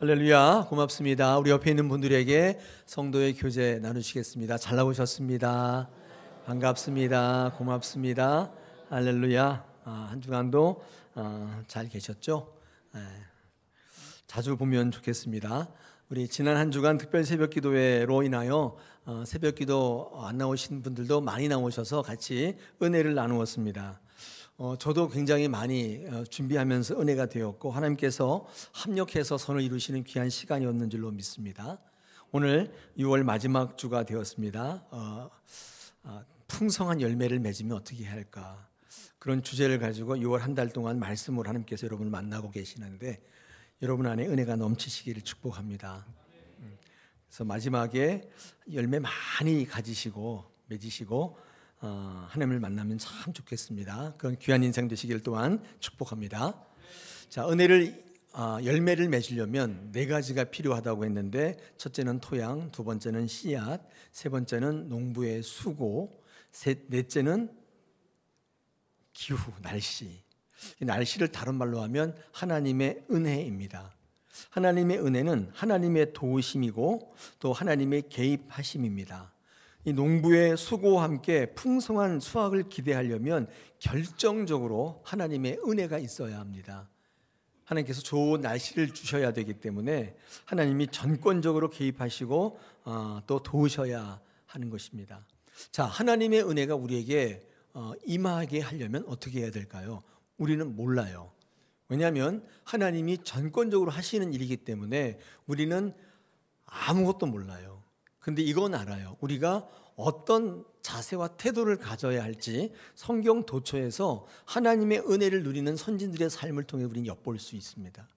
할렐루야, 고맙습니다. 우리 옆에 있는 분들에게 성도의 교제 나누시겠습니다. 잘 나오셨습니다. 반갑습니다. 고맙습니다. 할렐루야. 한 주간도 잘 계셨죠? 자주 보면 좋겠습니다. 우리 지난 한 주간 특별 새벽 기도회로 인하여 새벽 기도 안 나오신 분들도 많이 나오셔서 같이 은혜를 나누었습니다. 저도 굉장히 많이 준비하면서 은혜가 되었고 하나님께서 합력해서 선을 이루시는 귀한 시간이었는 줄로 믿습니다. 오늘 6월 마지막 주가 되었습니다. 풍성한 열매를 맺으면 어떻게 해야 할까? 그런 주제를 가지고 6월 한 달 동안 말씀으로 하나님께서 여러분을 만나고 계시는데 여러분 안에 은혜가 넘치시기를 축복합니다. 그래서 마지막에 열매 많이 가지시고 맺으시고 하나님을 만나면 참 좋겠습니다. 그런 귀한 인생 되시길 또한 축복합니다. 자, 은혜를 열매를 맺으려면 네 가지가 필요하다고 했는데 첫째는 토양, 두 번째는 씨앗, 세 번째는 농부의 수고, 넷째는 기후, 날씨. 이 날씨를 다른 말로 하면 하나님의 은혜입니다. 하나님의 은혜는 하나님의 도우심이고 또 하나님의 개입하심입니다. 이 농부의 수고와 함께 풍성한 수확을 기대하려면 결정적으로 하나님의 은혜가 있어야 합니다. 하나님께서 좋은 날씨를 주셔야 되기 때문에 하나님이 전권적으로 개입하시고 또 도우셔야 하는 것입니다. 자, 하나님의 은혜가 우리에게 임하게 하려면 어떻게 해야 될까요? 우리는 몰라요. 왜냐하면 하나님이 전권적으로 하시는 일이기 때문에 우리는 아무것도 몰라요. 근데 이건 알아요. 우리가 어떤 자세와 태도를 가져야 할지 성경 도처에서 하나님의 은혜를 누리는 선진들의 삶을 통해 우리는 엿볼 수 있습니다.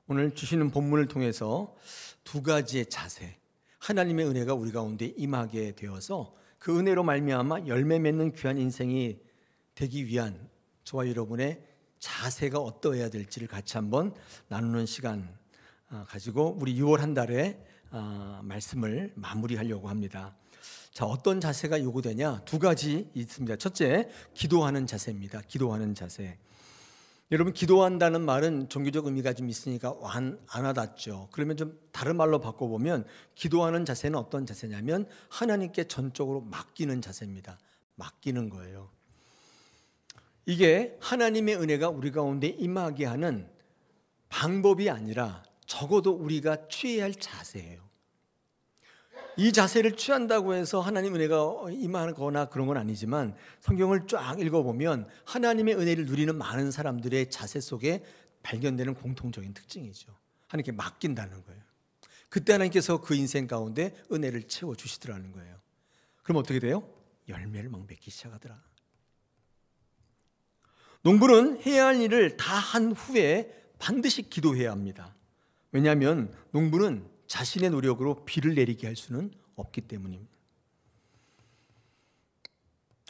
오늘 주시는 본문을 통해서 두 가지의 자세, 하나님의 은혜가 우리 가운데 임하게 되어서 그 은혜로 말미암아 열매 맺는 귀한 인생이 되기 위한 저와 여러분의 자세가 어떠해야 될지를 같이 한번 나누는 시간 가지고 우리 6월 한 달에 말씀을 마무리하려고 합니다. 자, 어떤 자세가 요구되냐? 두 가지 있습니다. 첫째, 기도하는 자세입니다. 기도하는 자세. 여러분, 기도한다는 말은 종교적 의미가 좀 있으니까 안 와닿죠. 그러면 좀 다른 말로 바꿔보면 기도하는 자세는 어떤 자세냐면 하나님께 전적으로 맡기는 자세입니다. 맡기는 거예요. 이게 하나님의 은혜가 우리 가운데 임하게 하는 방법이 아니라 적어도 우리가 취해야 할 자세예요. 이 자세를 취한다고 해서 하나님 은혜가 임하거나 그런 건 아니지만 성경을 쫙 읽어보면 하나님의 은혜를 누리는 많은 사람들의 자세 속에 발견되는 공통적인 특징이죠. 하나님께 맡긴다는 거예요. 그때 하나님께서 그 인생 가운데 은혜를 채워주시더라는 거예요. 그럼 어떻게 돼요? 열매를 막 맺기 시작하더라. 농부는 해야 할 일을 다 한 후에 반드시 기도해야 합니다. 왜냐하면 농부는 자신의 노력으로 비를 내리게 할 수는 없기 때문입니다.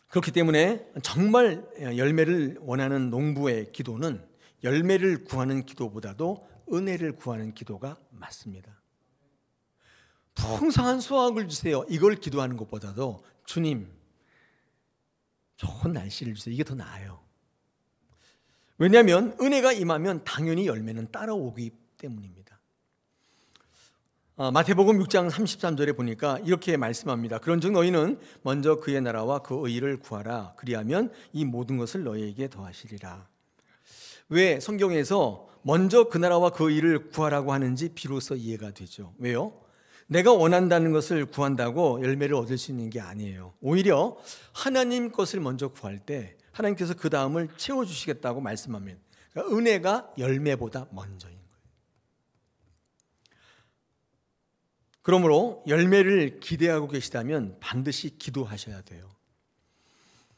그렇기 때문에 정말 열매를 원하는 농부의 기도는 열매를 구하는 기도보다도 은혜를 구하는 기도가 맞습니다. 풍성한 수확을 주세요. 이걸 기도하는 것보다도 주님, 좋은 날씨를 주세요. 이게 더 나아요. 왜냐하면 은혜가 임하면 당연히 열매는 따라오기 때문입니다. 마태복음 6장 33절에 보니까 이렇게 말씀합니다. 그런즉 너희는 먼저 그의 나라와 그 의를 구하라. 그리하면 이 모든 것을 너희에게 더하시리라. 왜 성경에서 먼저 그 나라와 그 의를 구하라고 하는지 비로소 이해가 되죠. 왜요? 내가 원한다는 것을 구한다고 열매를 얻을 수 있는 게 아니에요. 오히려 하나님 것을 먼저 구할 때 하나님께서 그 다음을 채워주시겠다고 말씀하면 그러니까 은혜가 열매보다 먼저인 거예요. 그러므로 열매를 기대하고 계시다면 반드시 기도하셔야 돼요.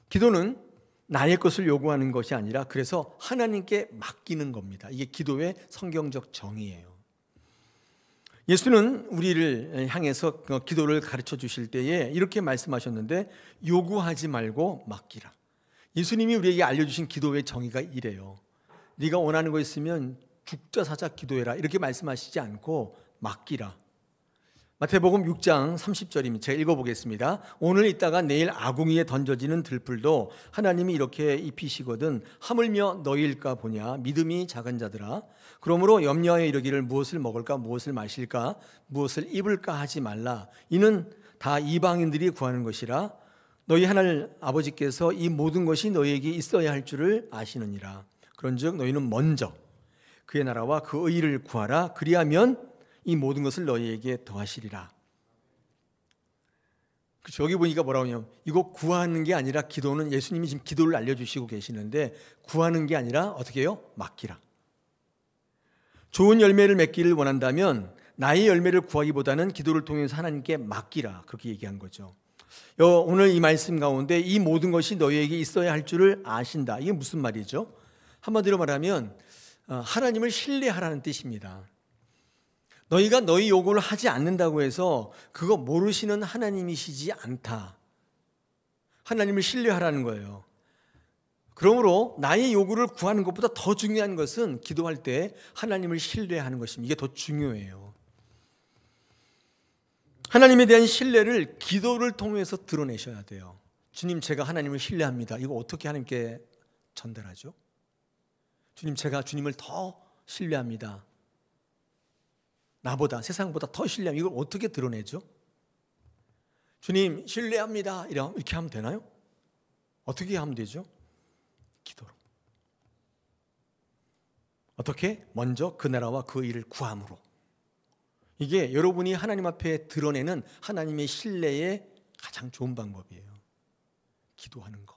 기도는 나의 것을 요구하는 것이 아니라 그래서 하나님께 맡기는 겁니다. 이게 기도의 성경적 정의예요. 예수는 우리를 향해서 기도를 가르쳐 주실 때에 이렇게 말씀하셨는데 요구하지 말고 맡기라. 예수님이 우리에게 알려주신 기도의 정의가 이래요. 네가 원하는 거 있으면 죽자 사자 기도해라 이렇게 말씀하시지 않고 맡기라. 마태복음 6장 30절입니다. 제가 읽어보겠습니다. 오늘 있다가 내일 아궁이에 던져지는 들풀도 하나님이 이렇게 입히시거든 하물며 너희일까 보냐. 믿음이 작은 자들아. 그러므로 염려하여 이르기를 무엇을 먹을까 무엇을 마실까 무엇을 입을까 하지 말라. 이는 다 이방인들이 구하는 것이라. 너희 하늘 아버지께서 이 모든 것이 너희에게 있어야 할 줄을 아시느니라. 그런즉 너희는 먼저 그의 나라와 그 의를 구하라. 그리하면 이 모든 것을 너희에게 더하시리라. 여기 보니까 뭐라고 하냐면 이거 구하는 게 아니라 기도는 예수님이 지금 기도를 알려주시고 계시는데 구하는 게 아니라 어떻게 해요? 맡기라. 좋은 열매를 맺기를 원한다면 나의 열매를 구하기보다는 기도를 통해서 하나님께 맡기라. 그렇게 얘기한 거죠. 오늘 이 말씀 가운데 이 모든 것이 너희에게 있어야 할 줄을 아신다. 이게 무슨 말이죠? 한마디로 말하면 하나님을 신뢰하라는 뜻입니다. 너희가 너희 요구를 하지 않는다고 해서 그거 모르시는 하나님이시지 않다. 하나님을 신뢰하라는 거예요. 그러므로 나의 요구를 구하는 것보다 더 중요한 것은 기도할 때 하나님을 신뢰하는 것입니다. 이게 더 중요해요. 하나님에 대한 신뢰를 기도를 통해서 드러내셔야 돼요. 주님, 제가 하나님을 신뢰합니다. 이거 어떻게 하나님께 전달하죠? 주님, 제가 주님을 더 신뢰합니다. 나보다, 세상보다 더 신뢰합니다. 이걸 어떻게 드러내죠? 주님, 신뢰합니다. 이렇게 하면 되나요? 어떻게 하면 되죠? 기도로. 어떻게? 먼저 그 나라와 그 일을 구함으로. 이게 여러분이 하나님 앞에 드러내는 하나님의 신뢰의 가장 좋은 방법이에요. 기도하는 거.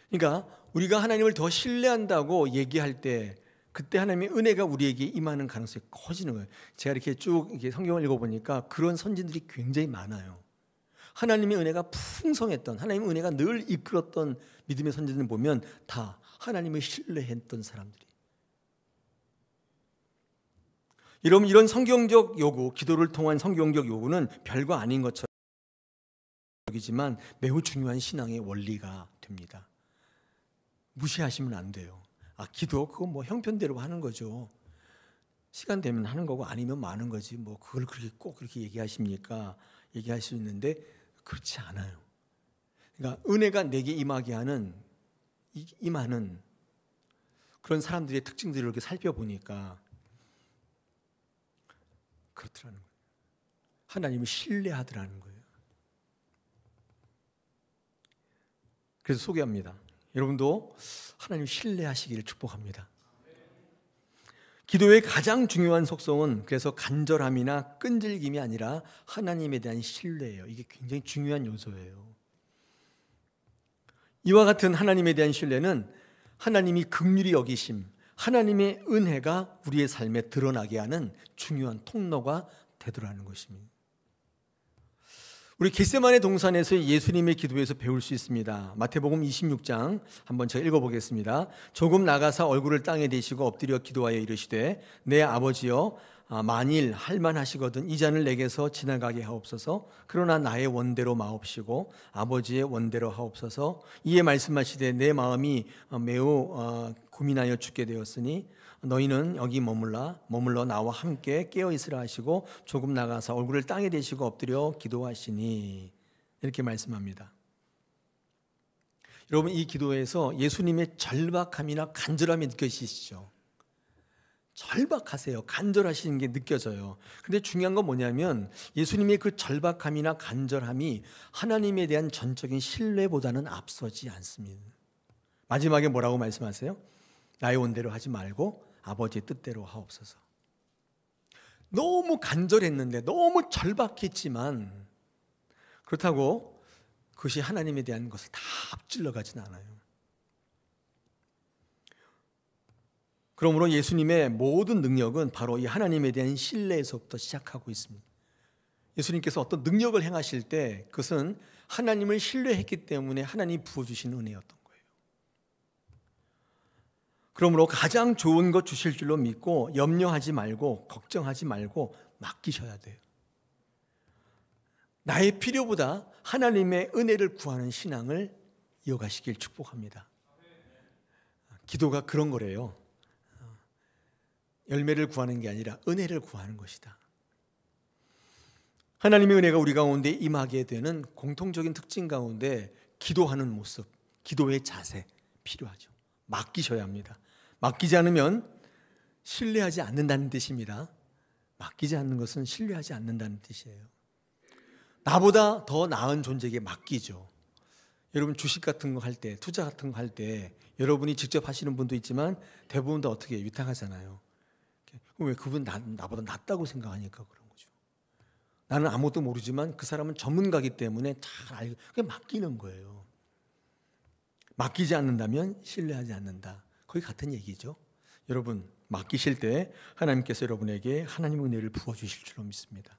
그러니까 우리가 하나님을 더 신뢰한다고 얘기할 때 그때 하나님의 은혜가 우리에게 임하는 가능성이 커지는 거예요. 제가 이렇게 쭉 이렇게 성경을 읽어보니까 그런 선진들이 굉장히 많아요. 하나님의 은혜가 풍성했던, 하나님의 은혜가 늘 이끌었던 믿음의 선진들 보면 다 하나님을 신뢰했던 사람들이. 여러분, 이런 성경적 요구, 기도를 통한 성경적 요구는 별거 아닌 것처럼 여기지만 매우 중요한 신앙의 원리가 됩니다. 무시하시면 안 돼요. 기도 그거 뭐 형편대로 하는 거죠. 시간 되면 하는 거고 아니면 마는 거지. 뭐 그걸 그렇게 꼭 그렇게 얘기하십니까? 얘기할 수 있는데 그렇지 않아요. 그러니까 은혜가 내게 임하게 하는 임하는 그런 사람들의 특징들을 이렇게 살펴보니까 그렇더라는 거예요. 하나님을 신뢰하더라는 거예요. 그래서 소개합니다. 여러분도 하나님 신뢰하시기를 축복합니다. 기도의 가장 중요한 속성은 그래서 간절함이나 끈질김이 아니라 하나님에 대한 신뢰예요. 이게 굉장히 중요한 요소예요. 이와 같은 하나님에 대한 신뢰는 하나님이 긍휼히 여기심, 하나님의 은혜가 우리의 삶에 드러나게 하는 중요한 통로가 되더라는 것입니다. 우리 겟세마네 동산에서 예수님의 기도에서 배울 수 있습니다. 마태복음 26장 한번 제가 읽어보겠습니다. 조금 나가사 얼굴을 땅에 대시고 엎드려 기도하여 이르시되 내 아버지여 만일 할만하시거든 이 잔을 내게서 지나가게 하옵소서. 그러나 나의 원대로 마옵시고 아버지의 원대로 하옵소서. 이에 말씀하시되 내 마음이 매우 고민하여 죽게 되었으니 너희는 여기 머물러 나와 함께 깨어 있으라 하시고 조금 나가서 얼굴을 땅에 대시고 엎드려 기도하시니 이렇게 말씀합니다. 여러분, 이 기도에서 예수님의 절박함이나 간절함이 느껴지시죠? 절박하세요. 간절하시는 게 느껴져요. 근데 중요한 건 뭐냐면 예수님의 그 절박함이나 간절함이 하나님에 대한 전적인 신뢰보다는 앞서지 않습니다. 마지막에 뭐라고 말씀하세요? 나의 원대로 하지 말고 아버지의 뜻대로 하옵소서. 너무 간절했는데 너무 절박했지만 그렇다고 그것이 하나님에 대한 것을 다 앞질러 가진 않아요. 그러므로 예수님의 모든 능력은 바로 이 하나님에 대한 신뢰에서부터 시작하고 있습니다. 예수님께서 어떤 능력을 행하실 때 그것은 하나님을 신뢰했기 때문에 하나님이 부어주신 은혜였던 거예요. 그러므로 가장 좋은 것 주실 줄로 믿고 염려하지 말고 걱정하지 말고 맡기셔야 돼요. 나의 필요보다 하나님의 은혜를 구하는 신앙을 이어가시길 축복합니다. 기도가 그런 거래요. 열매를 구하는 게 아니라 은혜를 구하는 것이다. 하나님의 은혜가 우리 가운데 임하게 되는 공통적인 특징 가운데 기도하는 모습, 기도의 자세 필요하죠. 맡기셔야 합니다. 맡기지 않으면 신뢰하지 않는다는 뜻입니다. 맡기지 않는 것은 신뢰하지 않는다는 뜻이에요. 나보다 더 나은 존재에게 맡기죠. 여러분 주식 같은 거 할 때, 투자 같은 거 할 때 여러분이 직접 하시는 분도 있지만 대부분 다 어떻게 위탁하잖아요. 왜 그분 나보다 낫다고 생각하니까 그런 거죠. 나는 아무것도 모르지만 그 사람은 전문가이기 때문에 잘 알고 그냥 맡기는 거예요. 맡기지 않는다면 신뢰하지 않는다. 거의 같은 얘기죠. 여러분 맡기실 때 하나님께서 여러분에게 하나님의 은혜를 부어주실 줄로 믿습니다.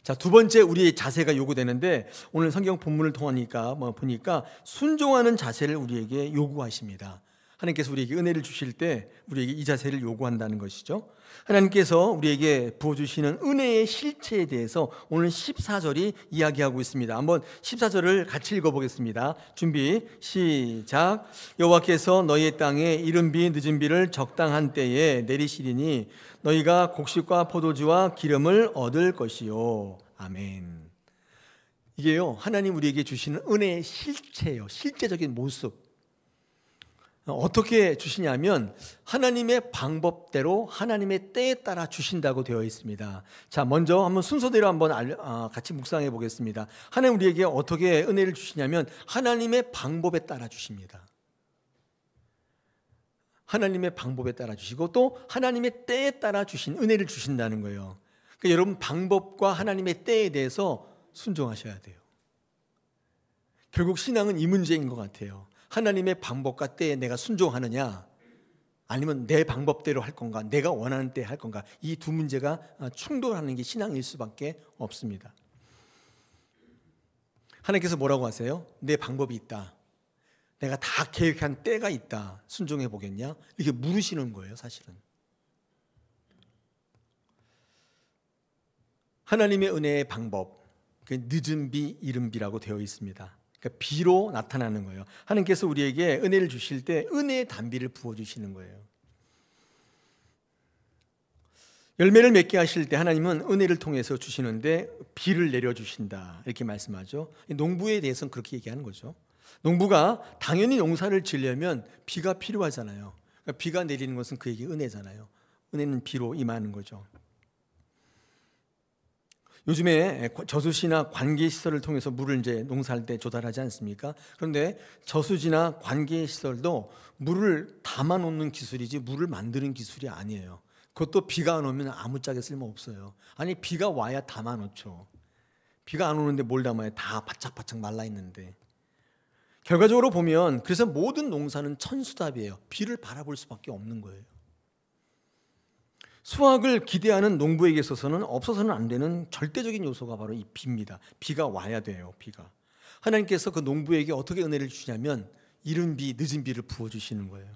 자, 두 번째 우리의 자세가 요구되는데 오늘 성경 본문을 통하니까 보니까 순종하는 자세를 우리에게 요구하십니다. 하나님께서 우리에게 은혜를 주실 때 우리에게 이 자세를 요구한다는 것이죠. 하나님께서 우리에게 부어주시는 은혜의 실체에 대해서 오늘 14절이 이야기하고 있습니다. 한번 14절을 같이 읽어보겠습니다. 준비 시작. 여호와께서 너희의 땅에 이른 비 늦은 비를 적당한 때에 내리시리니 너희가 곡식과 포도주와 기름을 얻을 것이요. 아멘. 이게요, 하나님 우리에게 주시는 은혜의 실체예요. 실제적인 모습. 어떻게 주시냐면 하나님의 방법대로 하나님의 때에 따라 주신다고 되어 있습니다. 자, 먼저 한번 순서대로 한번 같이 묵상해 보겠습니다. 하나님 우리에게 어떻게 은혜를 주시냐면 하나님의 방법에 따라 주십니다. 하나님의 방법에 따라 주시고 또 하나님의 때에 따라 주신 은혜를 주신다는 거예요. 그러니까 여러분 방법과 하나님의 때에 대해서 순종하셔야 돼요. 결국 신앙은 이 문제인 것 같아요. 하나님의 방법과 때에 내가 순종하느냐 아니면 내 방법대로 할 건가, 내가 원하는 때에 할 건가, 이 두 문제가 충돌하는 게 신앙일 수밖에 없습니다. 하나님께서 뭐라고 하세요? 내 방법이 있다, 내가 다 계획한 때가 있다, 순종해 보겠냐? 이렇게 물으시는 거예요. 사실은 하나님의 은혜의 방법, 그 늦은 비 이른 비라고 되어 있습니다. 그러니까 비로 나타나는 거예요. 하나님께서 우리에게 은혜를 주실 때 은혜의 단비를 부어주시는 거예요. 열매를 맺게 하실 때 하나님은 은혜를 통해서 주시는데 비를 내려주신다 이렇게 말씀하죠. 농부에 대해서는 그렇게 얘기하는 거죠. 농부가 당연히 농사를 지으려면 비가 필요하잖아요. 그러니까 비가 내리는 것은 그에게 은혜잖아요. 은혜는 비로 임하는 거죠. 요즘에 저수지나 관계시설을 통해서 물을 이제 농사할 때 조달하지 않습니까? 그런데 저수지나 관계시설도 물을 담아놓는 기술이지 물을 만드는 기술이 아니에요. 그것도 비가 안 오면 아무짝에 쓸모없어요. 아니 비가 와야 담아놓죠. 비가 안 오는데 뭘 담아요? 다 바짝바짝 말라있는데. 결과적으로 보면 그래서 모든 농사는 천수답이에요. 비를 바라볼 수밖에 없는 거예요. 수확을 기대하는 농부에게 있어서는 없어서는 안 되는 절대적인 요소가 바로 이 비입니다. 비가 와야 돼요. 비가. 하나님께서 그 농부에게 어떻게 은혜를 주시냐면 이른 비, 늦은 비를 부어주시는 거예요.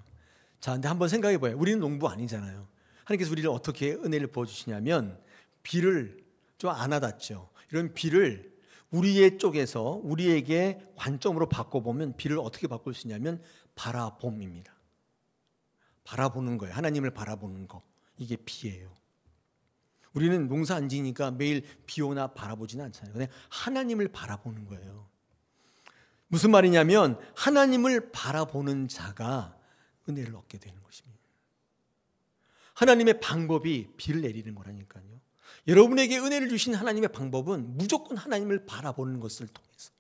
자, 근데 한번 생각해 봐요. 우리는 농부 아니잖아요. 하나님께서 우리를 어떻게 은혜를 부어주시냐면 비를 좀 안 와닿죠. 이런 비를 우리의 쪽에서 우리에게 관점으로 바꿔보면 비를 어떻게 바꿀 수 있냐면 바라봄입니다. 바라보는 거예요. 하나님을 바라보는 거. 이게 비예요. 우리는 농사 안 지니까 매일 비 오나 바라보지는 않잖아요. 그냥 하나님을 바라보는 거예요. 무슨 말이냐면 하나님을 바라보는 자가 은혜를 얻게 되는 것입니다. 하나님의 방법이 비를 내리는 거라니까요. 여러분에게 은혜를 주신 하나님의 방법은 무조건 하나님을 바라보는 것을 통해서.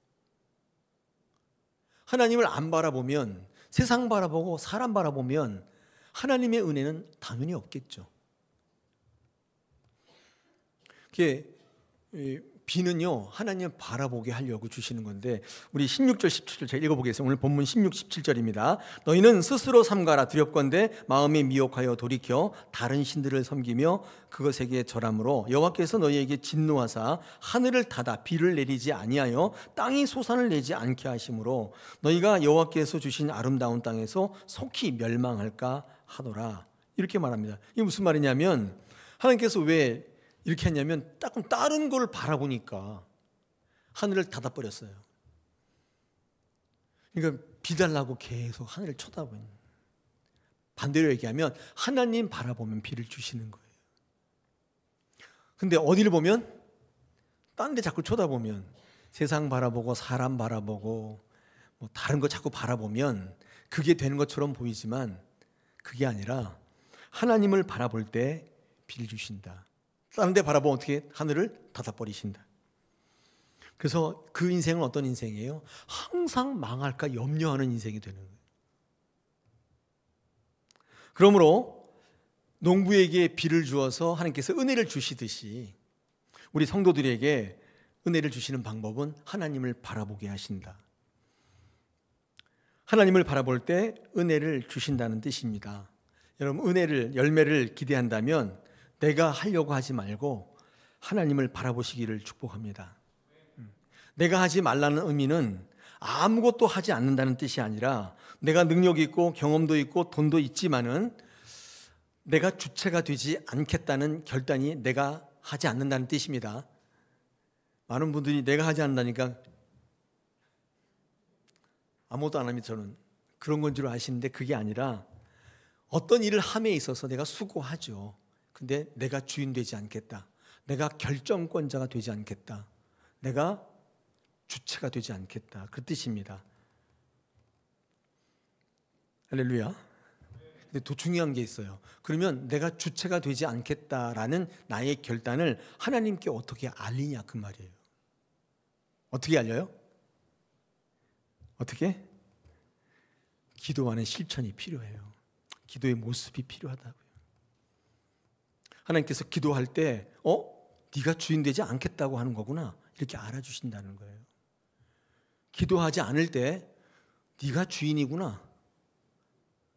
하나님을 안 바라보면, 세상 바라보고 사람 바라보면 하나님의 은혜는 당연히 없겠죠. 비는요 하나님 바라보게 하려고 주시는 건데 우리 16절 17절 제가 읽어보겠습니다. 오늘 본문 16, 17절입니다. 너희는 스스로 삼가라. 두렵건대 마음이 미혹하여 돌이켜 다른 신들을 섬기며 그것에게 절함으로 여호와께서 너희에게 진노하사 하늘을 닫아 비를 내리지 아니하여 땅이 소산을 내지 않게 하심으로 너희가 여호와께서 주신 아름다운 땅에서 속히 멸망할까 하더라. 이렇게 말합니다. 이게 무슨 말이냐면 하나님께서 왜 이렇게 했냐면 다른 걸 바라보니까 하늘을 닫아버렸어요. 그러니까 비 달라고 계속 하늘을 쳐다보는. 반대로 얘기하면 하나님 바라보면 비를 주시는 거예요. 근데 어디를 보면? 딴 데 자꾸 쳐다보면, 세상 바라보고 사람 바라보고 뭐 다른 거 자꾸 바라보면 그게 되는 것처럼 보이지만 그게 아니라 하나님을 바라볼 때 비를 주신다. 다른 데 바라보면 어떻게 하늘을 닫아버리신다. 그래서 그 인생은 어떤 인생이에요? 항상 망할까 염려하는 인생이 되는 거예요. 그러므로 농부에게 비를 주어서 하나님께서 은혜를 주시듯이 우리 성도들에게 은혜를 주시는 방법은 하나님을 바라보게 하신다. 하나님을 바라볼 때 은혜를 주신다는 뜻입니다. 여러분, 열매를 기대한다면 내가 하려고 하지 말고 하나님을 바라보시기를 축복합니다. 내가 하지 말라는 의미는 아무것도 하지 않는다는 뜻이 아니라 내가 능력이 있고 경험도 있고 돈도 있지만은 내가 주체가 되지 않겠다는 결단이 내가 하지 않는다는 뜻입니다. 많은 분들이 내가 하지 않는다니까 아무것도 안 합니다. 저는 그런 건 줄 아시는데 그게 아니라 어떤 일을 함에 있어서 내가 수고하죠. 근데 내가 주인 되지 않겠다. 내가 결정권자가 되지 않겠다. 내가 주체가 되지 않겠다. 그 뜻입니다. 할렐루야. 근데 더 중요한 게 있어요. 그러면 내가 주체가 되지 않겠다라는 나의 결단을 하나님께 어떻게 알리냐 그 말이에요. 어떻게 알려요? 어떻게? 기도하는 실천이 필요해요. 기도의 모습이 필요하다고요. 하나님께서 기도할 때 네가 주인 되지 않겠다고 하는 거구나 이렇게 알아주신다는 거예요. 기도하지 않을 때 네가 주인이구나,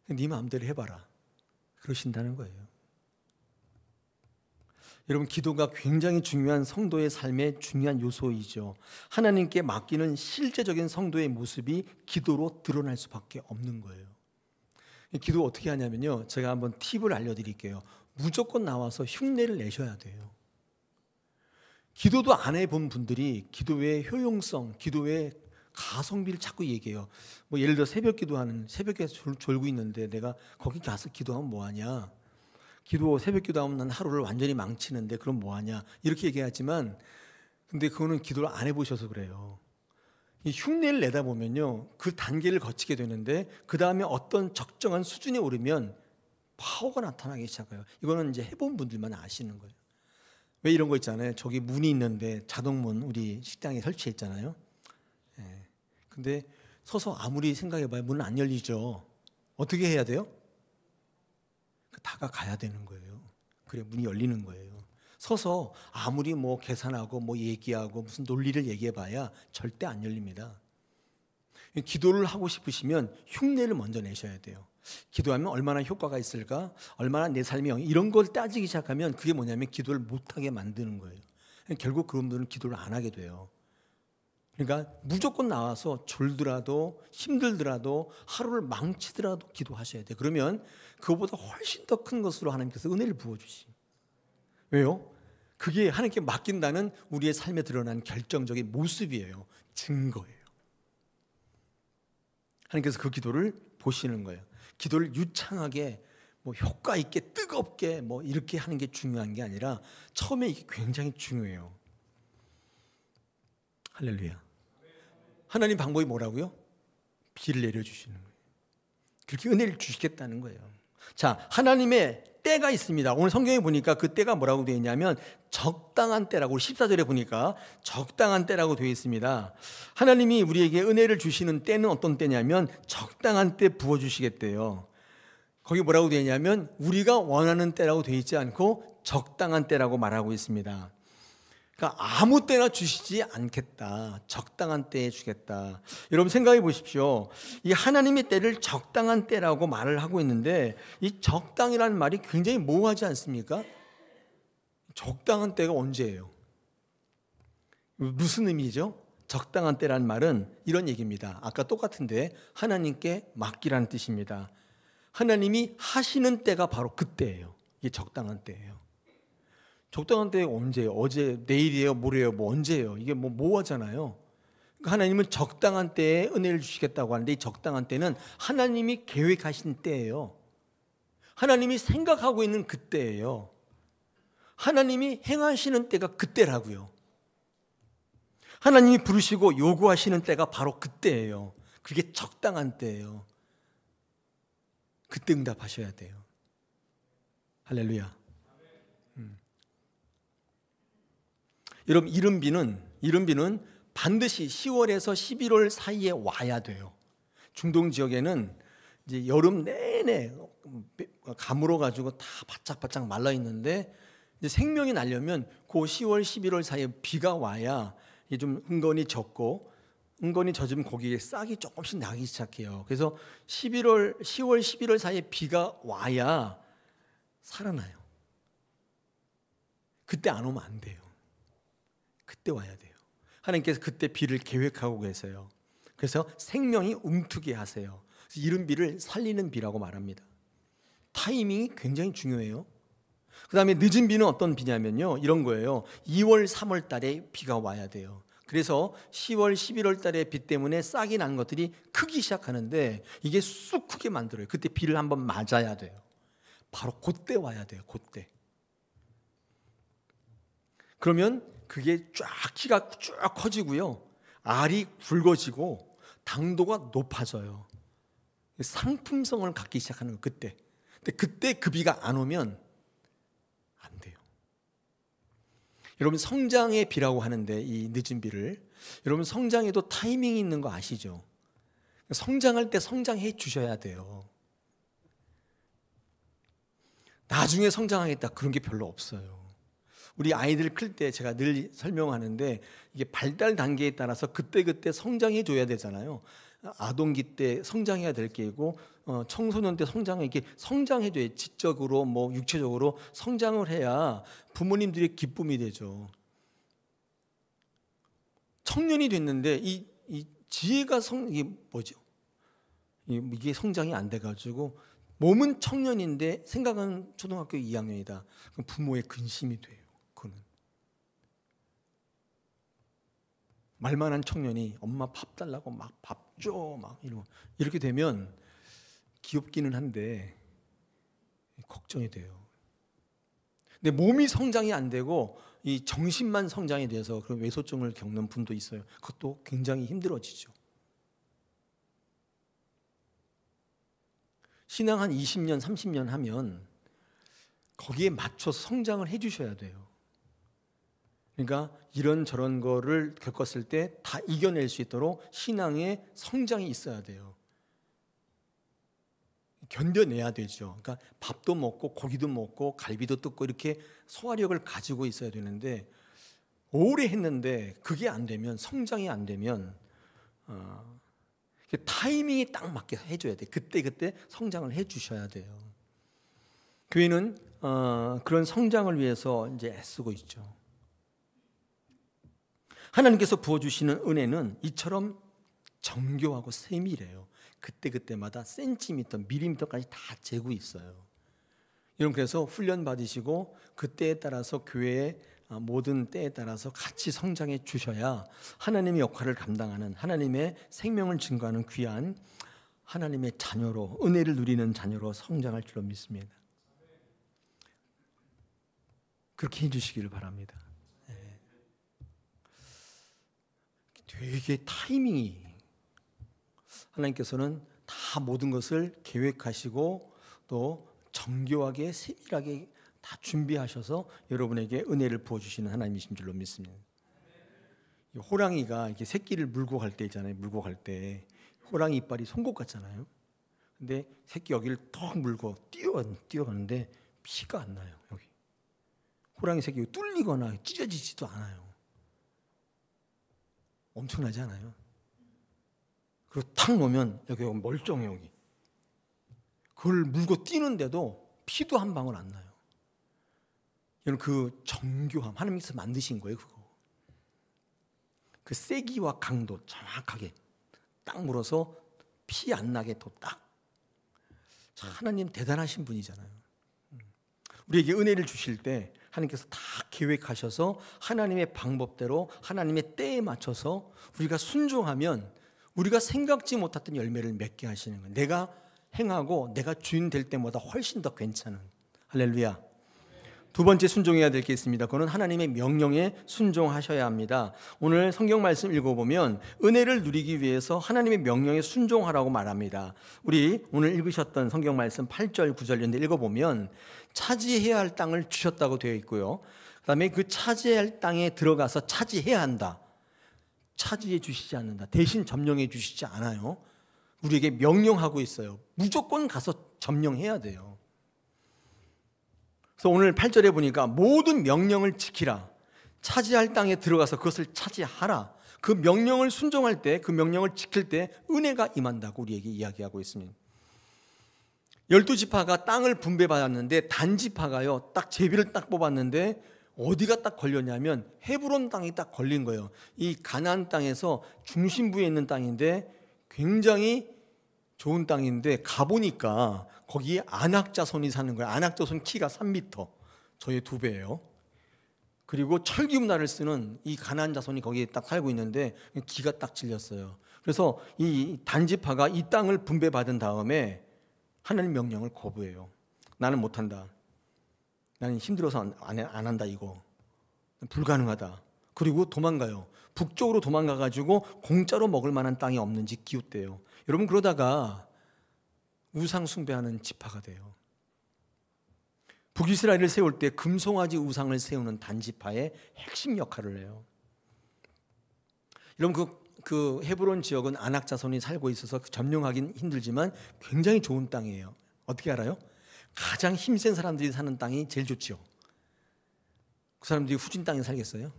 네 마음대로 해봐라 그러신다는 거예요. 여러분, 기도가 굉장히 중요한 성도의 삶의 중요한 요소이죠. 하나님께 맡기는 실제적인 성도의 모습이 기도로 드러날 수밖에 없는 거예요. 기도 어떻게 하냐면요, 제가 한번 팁을 알려드릴게요. 무조건 나와서 흉내를 내셔야 돼요. 기도도 안 해본 분들이 기도의 효용성, 기도의 가성비를 자꾸 얘기해요. 뭐 예를 들어 새벽에 졸고 있는데 내가 거기 가서 기도하면 뭐하냐, 새벽 기도하면 난 하루를 완전히 망치는데 그럼 뭐하냐 이렇게 얘기하지만, 근데 그거는 기도를 안 해보셔서 그래요. 이 흉내를 내다 보면요 그 단계를 거치게 되는데 그 다음에 어떤 적정한 수준에 오르면 파워가 나타나기 시작해요. 이거는 이제 해본 분들만 아시는 거예요. 왜 이런 거 있잖아요. 저기 문이 있는데 자동문 우리 식당에 설치해 있잖아요. 근데 서서 아무리 생각해봐야 문은 안 열리죠. 어떻게 해야 돼요? 다가가야 되는 거예요. 그래 문이 열리는 거예요. 서서 아무리 뭐 계산하고 뭐 얘기하고 무슨 논리를 얘기해봐야 절대 안 열립니다. 기도를 하고 싶으시면 흉내를 먼저 내셔야 돼요. 기도하면 얼마나 효과가 있을까? 얼마나 내 삶이 이런 걸 따지기 시작하면 그게 뭐냐면 기도를 못하게 만드는 거예요. 결국 그분들은 기도를 안 하게 돼요. 그러니까 무조건 나와서 졸더라도 힘들더라도 하루를 망치더라도 기도하셔야 돼요. 그러면 그거보다 훨씬 더 큰 것으로 하나님께서 은혜를 부어주시. 왜요? 그게 하나님께 맡긴다는 우리의 삶에 드러난 결정적인 모습이에요. 증거예요. 하나님께서 그 기도를 보시는 거예요. 기도를 유창하게 뭐 효과 있게 뜨겁게 뭐 이렇게 하는 게 중요한 게 아니라 처음에 이게 굉장히 중요해요. 할렐루야. 하나님 방법이 뭐라고요? 비를 내려주시는 거예요. 그렇게 은혜를 주시겠다는 거예요. 자, 하나님의 때가 있습니다. 오늘 성경에 보니까 그 때가 뭐라고 되어 있냐면 적당한 때라고, 우리 14절에 보니까 적당한 때라고 되어 있습니다. 하나님이 우리에게 은혜를 주시는 때는 어떤 때냐면 적당한 때 부어주시겠대요. 거기 뭐라고 되어 있냐면 우리가 원하는 때라고 되어 있지 않고 적당한 때라고 말하고 있습니다. 그러니까 아무 때나 주시지 않겠다. 적당한 때에 주겠다. 여러분 생각해 보십시오. 이 하나님의 때를 적당한 때라고 말을 하고 있는데 이 적당이라는 말이 굉장히 모호하지 않습니까? 적당한 때가 언제예요? 무슨 의미죠? 적당한 때라는 말은 이런 얘기입니다. 아까 똑같은데 하나님께 맡기라는 뜻입니다. 하나님이 하시는 때가 바로 그때예요. 이게 적당한 때예요. 적당한 때가 언제예요? 어제, 내일이에요? 모레예요? 뭐 언제예요? 이게 뭐 모호하잖아요. 그러니까 하나님은 적당한 때에 은혜를 주시겠다고 하는데 이 적당한 때는 하나님이 계획하신 때예요. 하나님이 생각하고 있는 그때예요. 하나님이 행하시는 때가 그때라고요. 하나님이 부르시고 요구하시는 때가 바로 그때예요. 그게 적당한 때예요. 그때 응답하셔야 돼요. 할렐루야. 여러분, 이른비는 반드시 10월에서 11월 사이에 와야 돼요. 중동 지역에는 이제 여름 내내 가물어 가지고 다 바짝바짝 말라 있는데, 이제 생명이 나려면 그 10월, 11월 사이에 비가 와야 이게 좀 흥건히 젖고, 흥건히 젖으면 거기에 싹이 조금씩 나기 시작해요. 그래서 10월, 11월 사이에 비가 와야 살아나요. 그때 안 오면 안 돼요. 그때 와야 돼요. 하나님께서 그때 비를 계획하고 계세요. 그래서 생명이 움트게 하세요. 이른 비를 살리는 비라고 말합니다. 타이밍이 굉장히 중요해요. 그 다음에 늦은 비는 어떤 비냐면요, 이런 거예요. 2월, 3월 달에 비가 와야 돼요. 그래서 10월, 11월 달에 비 때문에 싹이 난 것들이 크기 시작하는데, 이게 쑥 크게 만들어요. 그때 비를 한번 맞아야 돼요. 바로 그때 와야 돼요. 그때. 그러면 그게 쫙 키가 쭉 커지고요, 알이 굵어지고 당도가 높아져요. 상품성을 갖기 시작하는 거예요. 그때. 근데 그때 그 비가 안 오면 안 돼요. 여러분, 성장의 비라고 하는데, 이 늦은 비를, 여러분 성장에도 타이밍이 있는 거 아시죠? 성장할 때 성장해 주셔야 돼요. 나중에 성장하겠다, 그런 게 별로 없어요. 우리 아이들 클 때 제가 늘 설명하는데, 이게 발달 단계에 따라서 그때그때 성장해 줘야 되잖아요. 아동기 때 성장해야 될 게이고, 청소년 때 이렇게 성장해 줘야, 지적으로 뭐 육체적으로 성장을 해야 부모님들이 기쁨이 되죠. 청년이 됐는데 이 지혜가 이게 뭐죠? 이게 성장이 안 돼가지고 몸은 청년인데 생각은 초등학교 2학년이다. 그럼 부모의 근심이 돼요. 그는 말만한 청년이 엄마 밥 달라고 막 밥 줘 막 이렇게 되면 귀엽기는 한데 걱정이 돼요. 근데 몸이 성장이 안 되고 이 정신만 성장이 돼서 그런 외소증을 겪는 분도 있어요. 그것도 굉장히 힘들어지죠. 신앙 한 20년, 30년 하면 거기에 맞춰서 성장을 해 주셔야 돼요. 그러니까 이런저런 거를 겪었을 때 다 이겨낼 수 있도록 신앙의 성장이 있어야 돼요. 견뎌내야 되죠. 그러니까 밥도 먹고 고기도 먹고 갈비도 뜯고 이렇게 소화력을 가지고 있어야 되는데, 오래 했는데 그게 안 되면, 성장이 안 되면 타이밍이 딱 맞게 해줘야 돼요. 그때 성장을 해주셔야 돼요. 교회는 그런 성장을 위해서 이제 애쓰고 있죠. 하나님께서 부어주시는 은혜는 이처럼 정교하고 세밀해요. 그때마다 센티미터, 밀리미터까지 다 재고 있어요. 여러분, 그래서 훈련 받으시고 그때에 따라서 교회의 모든 때에 따라서 같이 성장해 주셔야 하나님의 역할을 감당하는, 하나님의 생명을 증거하는 귀한 하나님의 자녀로, 은혜를 누리는 자녀로 성장할 줄로 믿습니다. 그렇게 해주시기를 바랍니다. 되게 타이밍이, 하나님께서는 다 모든 것을 계획하시고 또 정교하게 세밀하게 다 준비하셔서 여러분에게 은혜를 부어주시는 하나님이신 줄로 믿습니다. 호랑이가 이렇게 새끼를 물고 갈 때 있잖아요. 물고 갈 때 호랑이 이빨이 송곳 같잖아요. 근데 새끼 여기를 턱 물고 뛰어가는데 피가 안 나요. 여기 호랑이 새끼가 뚫리거나 찢어지지도 않아요. 엄청나지 않아요? 그리고 탁 놓으면 여기 멀쩡해. 여기 그걸 물고 뛰는데도 피도 한 방울 안 나요. 여러분, 그 정교함, 하나님께서 만드신 거예요. 그 세기와 강도 정확하게 딱 물어서 피 안 나게 또 딱. 하나님 대단하신 분이잖아요. 우리에게 은혜를 주실 때 하나님께서 다 계획하셔서 하나님의 방법대로 하나님의 때에 맞춰서 우리가 순종하면 우리가 생각지 못했던 열매를 맺게 하시는 거예요. 내가 행하고 내가 주인 될 때보다 훨씬 더 괜찮은. 할렐루야. 두 번째 순종해야 될 게 있습니다. 그거는 하나님의 명령에 순종하셔야 합니다. 오늘 성경 말씀 읽어보면 은혜를 누리기 위해서 하나님의 명령에 순종하라고 말합니다. 우리 오늘 읽으셨던 성경 말씀 8절 9절인데 읽어보면 차지해야 할 땅을 주셨다고 되어 있고요. 그 다음에 그 차지해야 할 땅에 들어가서 차지해야 한다. 차지해 주시지 않는다. 대신 점령해 주시지 않아요. 우리에게 명령하고 있어요. 무조건 가서 점령해야 돼요. 그래서 오늘 8절에 보니까 모든 명령을 지키라. 차지할 땅에 들어가서 그것을 차지하라. 그 명령을 순종할 때, 그 명령을 지킬 때 은혜가 임한다고 우리에게 이야기하고 있습니다. 12지파가 땅을 분배받았는데 단지파가요, 딱 제비를 딱 뽑았는데 어디가 딱 걸렸냐면 헤브론 땅이 딱 걸린 거예요. 이 가나안 땅에서 중심부에 있는 땅인데 굉장히 좋은 땅인데 가보니까 거기에 아낙 자손이 사는 거예요. 아낙 자손 키가 3m, 저의 2배예요. 그리고 철기 문화를 쓰는 이 가나안 자손이 거기에 딱 살고 있는데 기가 딱 찔렸어요. 그래서 이 단지파가 이 땅을 분배받은 다음에 하나님 명령을 거부해요. 나는 못한다. 나는 힘들어서 안 한다. 이거 불가능하다. 그리고 도망가요. 북쪽으로 도망가가지고 공짜로 먹을 만한 땅이 없는지 기웃대요. 여러분, 그러다가 우상 숭배하는 지파가 돼요. 북이스라엘을 세울 때 금송아지 우상을 세우는 단지파의 핵심 역할을 해요. 여러분, 그 헤브론 지역은 아낙 자손이 살고 있어서 점령하기는 힘들지만 굉장히 좋은 땅이에요. 어떻게 알아요? 가장 힘센 사람들이 사는 땅이 제일 좋지요. 그 사람들이 후진 땅에 살겠어요?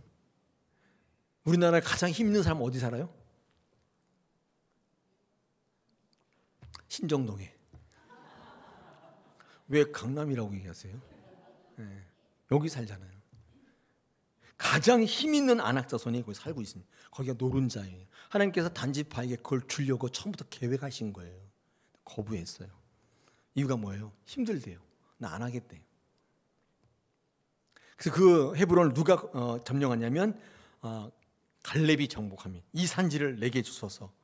우리나라에 가장 힘 있는 사람은 어디 살아요? 신정동에. 왜 강남이라고 얘기하세요? 네, 여기 살잖아요. 가장 힘 있는 아낙자손이 거기 살고 있습니다. 거기가 노른자예요. 하나님께서 단지파에게 그걸 주려고 처음부터 계획하신 거예요. 거부했어요. 이유가 뭐예요? 힘들대요. 나 안 하겠대요. 그래서 그 헤브론을 누가 점령하냐면 갈렙이 정복합니다. 이 산지를 내게 주소서.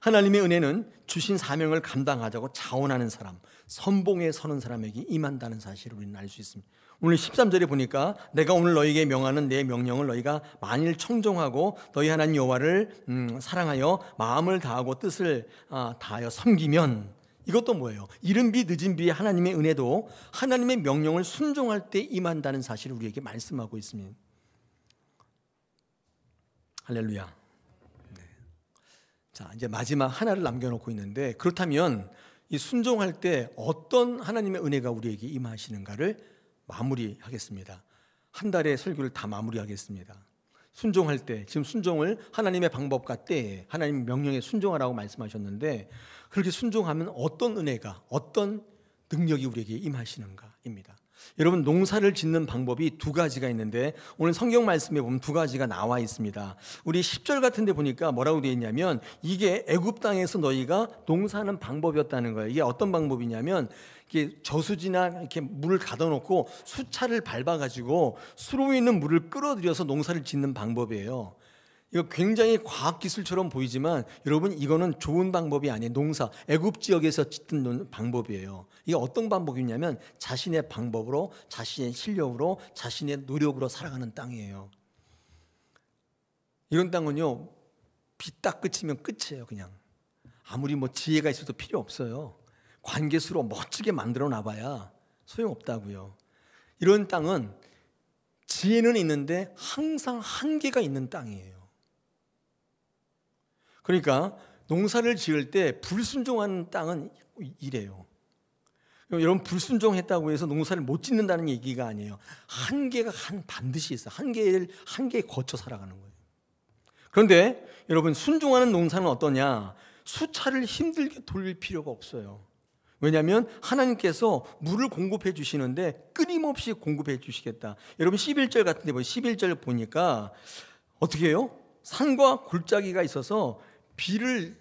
하나님의 은혜는 주신 사명을 감당하자고 자원하는 사람, 선봉에 서는 사람에게 임한다는 사실을 우리는 알 수 있습니다. 오늘 13절에 보니까 내가 오늘 너희에게 명하는 내 명령을 너희가 만일 청종하고 너희 하나님 여호와를 사랑하여 마음을 다하고 뜻을 다하여 섬기면, 이것도 뭐예요? 이른 비 늦은 비의 하나님의 은혜도 하나님의 명령을 순종할 때 임한다는 사실을 우리에게 말씀하고 있습니다. 할렐루야. 네. 자, 이제 마지막 하나를 남겨놓고 있는데, 그렇다면 이 순종할 때 어떤 하나님의 은혜가 우리에게 임하시는가를 마무리하겠습니다. 한 달의 설교를 다 마무리하겠습니다. 순종할 때, 지금 순종을 하나님의 방법과 때에 하나님 명령에 순종하라고 말씀하셨는데, 그렇게 순종하면 어떤 은혜가, 어떤 능력이 우리에게 임하시는가입니다. 여러분, 농사를 짓는 방법이 두 가지가 있는데 오늘 성경 말씀에 보면 두 가지가 나와 있습니다. 우리 10절 같은 데 보니까 뭐라고 되어 있냐면 이게 애굽 땅에서 너희가 농사하는 방법이었다는 거예요. 이게 어떤 방법이냐면 이렇게 저수지나 이렇게 물을 가둬놓고 수차를 밟아가지고 수로에 있는 물을 끌어들여서 농사를 짓는 방법이에요. 이거 굉장히 과학기술처럼 보이지만 여러분, 이거는 좋은 방법이 아니에요. 농사, 애굽 지역에서 짓는 방법이에요. 이게 어떤 방법이냐면 자신의 방법으로, 자신의 실력으로, 자신의 노력으로 살아가는 땅이에요. 이런 땅은요, 비 딱 그치면 끝이에요. 그냥 아무리 뭐 지혜가 있어도 필요 없어요. 관계수로 멋지게 만들어 놔봐야 소용없다고요. 이런 땅은 지혜는 있는데 항상 한계가 있는 땅이에요. 그러니까 농사를 지을 때 불순종하는 땅은 이래요. 여러분, 불순종했다고 해서 농사를 못 짓는다는 얘기가 아니에요. 한계가 반드시 있어요. 한계에 거쳐 살아가는 거예요. 그런데 여러분, 순종하는 농사는 어떠냐? 수차를 힘들게 돌릴 필요가 없어요. 왜냐하면 하나님께서 물을 공급해 주시는데 끊임없이 공급해 주시겠다. 여러분, 11절 같은데 11절 보니까 어떻게 해요? 산과 골짜기가 있어서 비를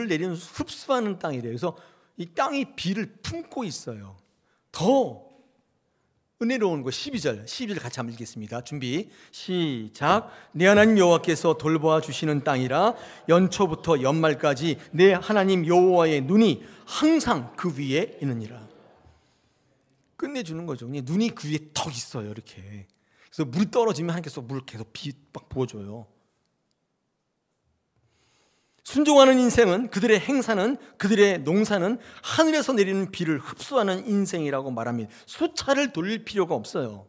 내리는 흡수하는 땅이래요. 그래서 이 땅이 비를 품고 있어요. 더 은혜로운 거 12절 같이 한번 읽겠습니다. 준비 시작. 내 하나님 여호와께서 돌보아 주시는 땅이라 연초부터 연말까지 내 하나님 여호와의 눈이 항상 그 위에 있느니라. 끝내주는 거죠. 그냥 눈이 그 위에 턱 있어요. 이렇게. 그래서 물이 떨어지면 하나님께서 물을 계속 막 부어줘요. 순종하는 인생은, 그들의 행사는, 그들의 농사는 하늘에서 내리는 비를 흡수하는 인생이라고 말합니다. 수차를 돌릴 필요가 없어요.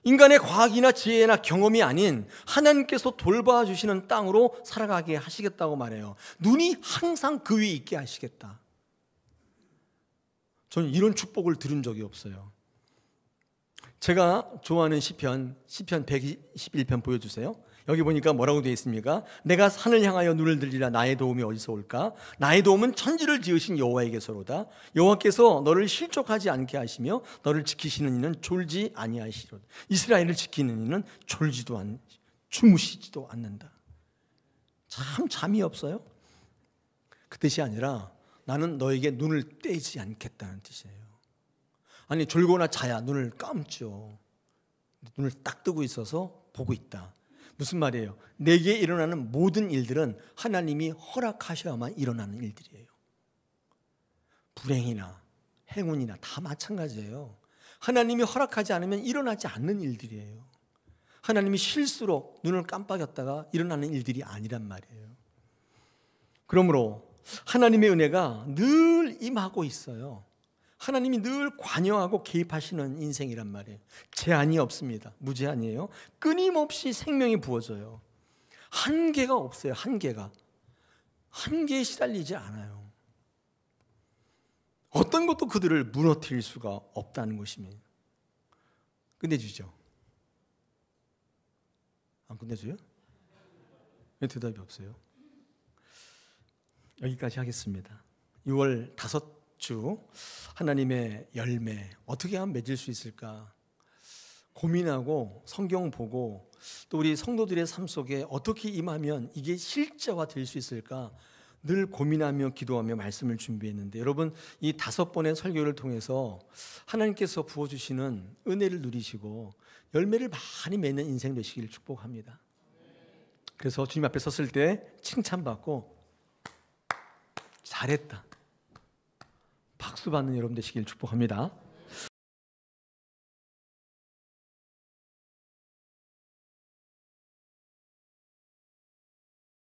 인간의 과학이나 지혜나 경험이 아닌 하나님께서 돌봐주시는 땅으로 살아가게 하시겠다고 말해요. 눈이 항상 그 위에 있게 하시겠다. 저는 이런 축복을 들은 적이 없어요. 제가 좋아하는 시편 121편 보여주세요. 여기 보니까 뭐라고 되어 있습니까? 내가 산을 향하여 눈을 들리라. 나의 도움이 어디서 올까? 나의 도움은 천지를 지으신 여호와에게서로다. 여호와께서 너를 실족하지 않게 하시며 너를 지키시는 이는 졸지 아니하시로다. 이스라엘을 지키는 이는 주무시지도 않는다. 참 잠이 없어요. 그 뜻이 아니라 나는 너에게 눈을 떼지 않겠다는 뜻이에요. 아니, 졸거나 자야 눈을 감죠. 눈을 딱 뜨고 있어서 보고 있다. 무슨 말이에요? 내게 일어나는 모든 일들은 하나님이 허락하셔야만 일어나는 일들이에요. 불행이나 행운이나 다 마찬가지예요. 하나님이 허락하지 않으면 일어나지 않는 일들이에요. 하나님이 실수로 눈을 깜빡였다가 일어나는 일들이 아니란 말이에요. 그러므로 하나님의 은혜가 늘 임하고 있어요. 하나님이 늘 관여하고 개입하시는 인생이란 말이에요. 제한이 없습니다. 무제한이에요. 끊임없이 생명이 부어져요. 한계가 없어요. 한계에 시달리지 않아요. 어떤 것도 그들을 무너뜨릴 수가 없다는 것입니다. 끝내주죠? 안 끝내줘요? 왜 대답이 없어요? 여기까지 하겠습니다. 6월 5주 하나님의 열매 어떻게 하면 맺을 수 있을까 고민하고 성경 보고 또 우리 성도들의 삶 속에 어떻게 임하면 이게 실제화 될 수 있을까 늘 고민하며 기도하며 말씀을 준비했는데, 여러분 이 5번의 설교를 통해서 하나님께서 부어주시는 은혜를 누리시고 열매를 많이 맺는 인생 되시기를 축복합니다. 그래서 주님 앞에 섰을 때 칭찬받고 잘했다 박수 받는 여러분 되시길 축복합니다.